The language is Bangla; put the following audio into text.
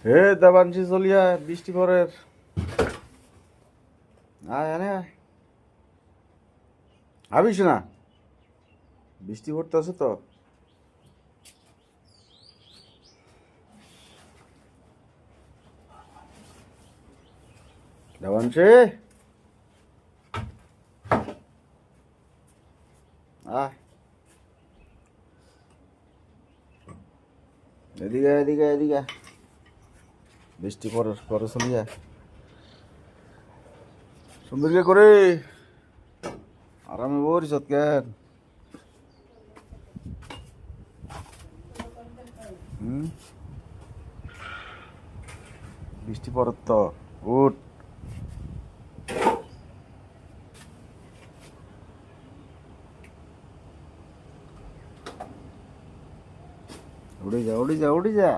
হে দেবাংশী চলিয়া বৃষ্টি পরের আয় আনে আয় আবিস না বৃষ্টি পড়তেছে তো দেবাংশী আয় এদিকে এদিকে এদিকে বৃষ্টি পরের পরে চলিয়া সুন্দর করে আরামে বরিস কেন বৃষ্টি পড়ত তো উঠ উড়ে যা উড়ে যা উড়ে যা